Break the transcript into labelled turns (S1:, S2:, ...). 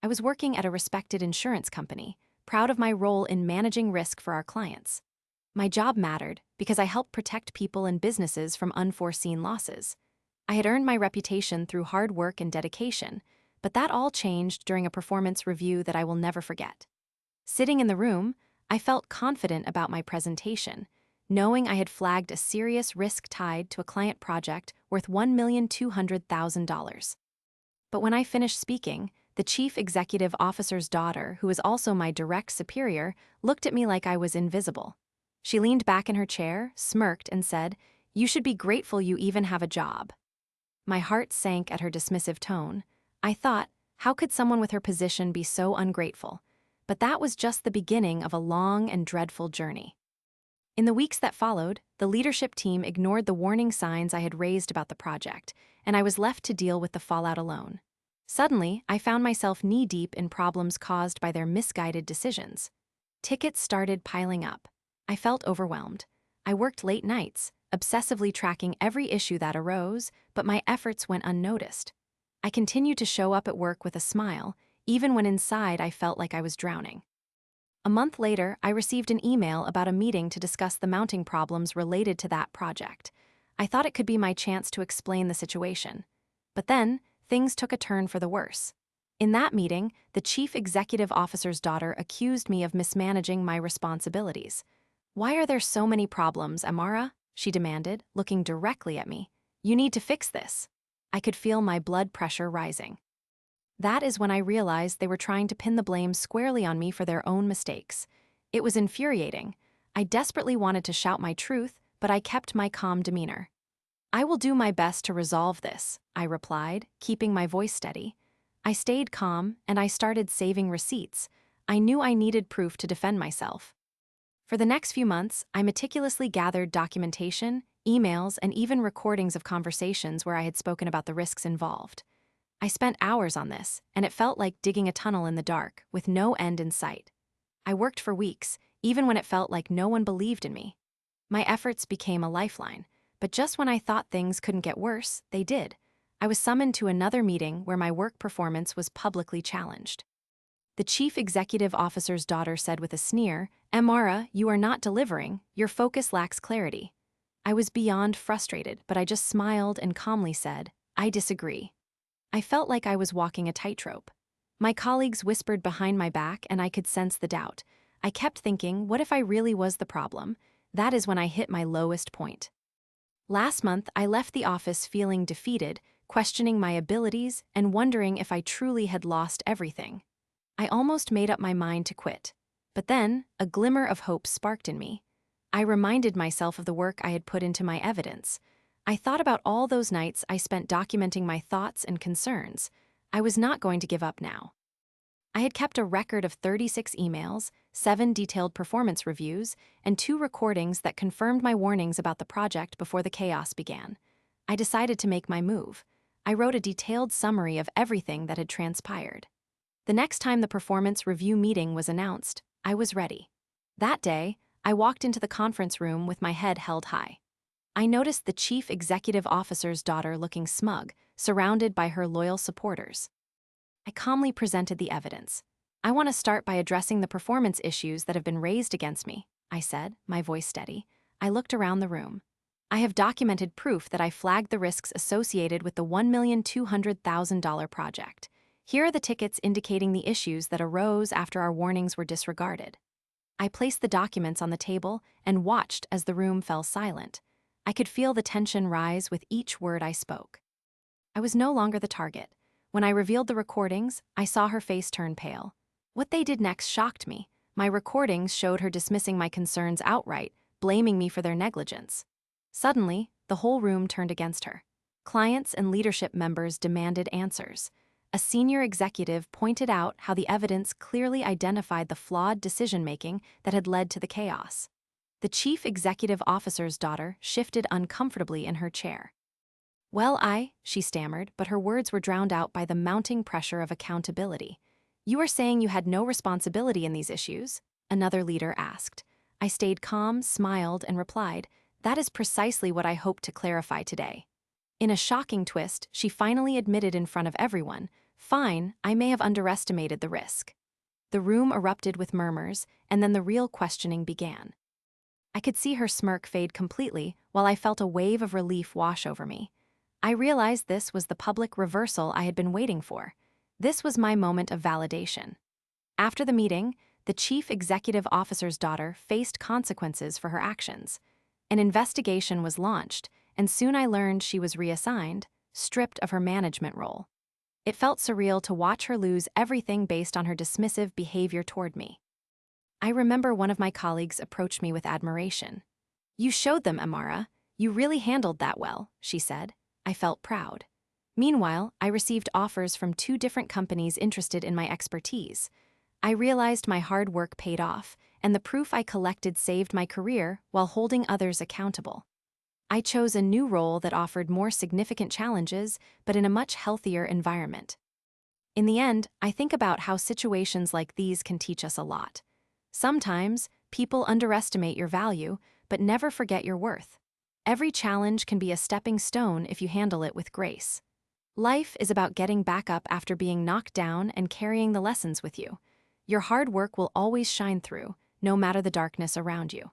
S1: I was working at a respected insurance company, proud of my role in managing risk for our clients. My job mattered because I helped protect people and businesses from unforeseen losses. I had earned my reputation through hard work and dedication, but that all changed during a performance review that I will never forget. Sitting in the room, I felt confident about my presentation, knowing I had flagged a serious risk tied to a client project worth $1,200,000. But when I finished speaking, the chief executive officer's daughter, who was also my direct superior, looked at me like I was invisible. She leaned back in her chair, smirked, and said, "You should be grateful you even have a job." My heart sank at her dismissive tone. I thought, how could someone with her position be so ungrateful? But that was just the beginning of a long and dreadful journey. In the weeks that followed, the leadership team ignored the warning signs I had raised about the project, and I was left to deal with the fallout alone. Suddenly, I found myself knee-deep in problems caused by their misguided decisions. Tickets started piling up. I felt overwhelmed. I worked late nights, obsessively tracking every issue that arose, but my efforts went unnoticed. I continued to show up at work with a smile, even when inside I felt like I was drowning. A month later, I received an email about a meeting to discuss the mounting problems related to that project. I thought it could be my chance to explain the situation. But then, things took a turn for the worse. In that meeting, the chief executive officer's daughter accused me of mismanaging my responsibilities. "Why are there so many problems, Amara?" she demanded, looking directly at me. "You need to fix this." I could feel my blood pressure rising. That is when I realized they were trying to pin the blame squarely on me for their own mistakes. It was infuriating. I desperately wanted to shout my truth, but I kept my calm demeanor. "I will do my best to resolve this," I replied, keeping my voice steady. I stayed calm, and I started saving receipts. I knew I needed proof to defend myself. For the next few months, I meticulously gathered documentation, emails, and even recordings of conversations where I had spoken about the risks involved. I spent hours on this, and it felt like digging a tunnel in the dark, with no end in sight. I worked for weeks, even when it felt like no one believed in me. My efforts became a lifeline, but just when I thought things couldn't get worse, they did. I was summoned to another meeting where my work performance was publicly challenged. The chief executive officer's daughter said with a sneer, "Amara, you are not delivering, your focus lacks clarity." I was beyond frustrated, but I just smiled and calmly said, "I disagree." I felt like I was walking a tightrope. My colleagues whispered behind my back, and I could sense the doubt. I kept thinking, what if I really was the problem? That is when I hit my lowest point. Last month, I left the office feeling defeated, questioning my abilities, and wondering if I truly had lost everything. I almost made up my mind to quit. But then, a glimmer of hope sparked in me. I reminded myself of the work I had put into my evidence. I thought about all those nights I spent documenting my thoughts and concerns. I was not going to give up now. I had kept a record of 36 emails, 7 detailed performance reviews, and 2 recordings that confirmed my warnings about the project before the chaos began. I decided to make my move. I wrote a detailed summary of everything that had transpired. The next time the performance review meeting was announced, I was ready. That day, I walked into the conference room with my head held high. I noticed the chief executive officer's daughter looking smug, surrounded by her loyal supporters. I calmly presented the evidence. "I want to start by addressing the performance issues that have been raised against me," I said, my voice steady. I looked around the room. "I have documented proof that I flagged the risks associated with the $1,200,000 project. Here are the tickets indicating the issues that arose after our warnings were disregarded." I placed the documents on the table and watched as the room fell silent. I could feel the tension rise with each word I spoke. I was no longer the target. When I revealed the recordings, I saw her face turn pale. What they did next shocked me. My recordings showed her dismissing my concerns outright, blaming me for their negligence. Suddenly, the whole room turned against her. Clients and leadership members demanded answers. A senior executive pointed out how the evidence clearly identified the flawed decision-making that had led to the chaos. The chief executive officer's daughter shifted uncomfortably in her chair. "Well, she stammered, but her words were drowned out by the mounting pressure of accountability. "You are saying you had no responsibility in these issues?" another leader asked. I stayed calm, smiled, and replied, "That is precisely what I hope to clarify today." In a shocking twist, she finally admitted in front of everyone, Fine, I may have underestimated the risk. The room erupted with murmurs, and then the real questioning began. I could see her smirk fade completely, while I felt a wave of relief wash over me. I realized this was the public reversal I had been waiting for. This was my moment of validation. After the meeting, the chief executive officer's daughter faced consequences for her actions. An investigation was launched, and soon I learned she was reassigned, stripped of her management role. It felt surreal to watch her lose everything based on her dismissive behavior toward me. I remember one of my colleagues approached me with admiration. "You showed them, Amara. You really handled that well," she said. I felt proud. Meanwhile, I received offers from 2 different companies interested in my expertise. I realized my hard work paid off, and the proof I collected saved my career while holding others accountable. I chose a new role that offered more significant challenges, but in a much healthier environment. In the end, I think about how situations like these can teach us a lot. Sometimes, people underestimate your value, but never forget your worth. Every challenge can be a stepping stone if you handle it with grace. Life is about getting back up after being knocked down and carrying the lessons with you. Your hard work will always shine through, no matter the darkness around you.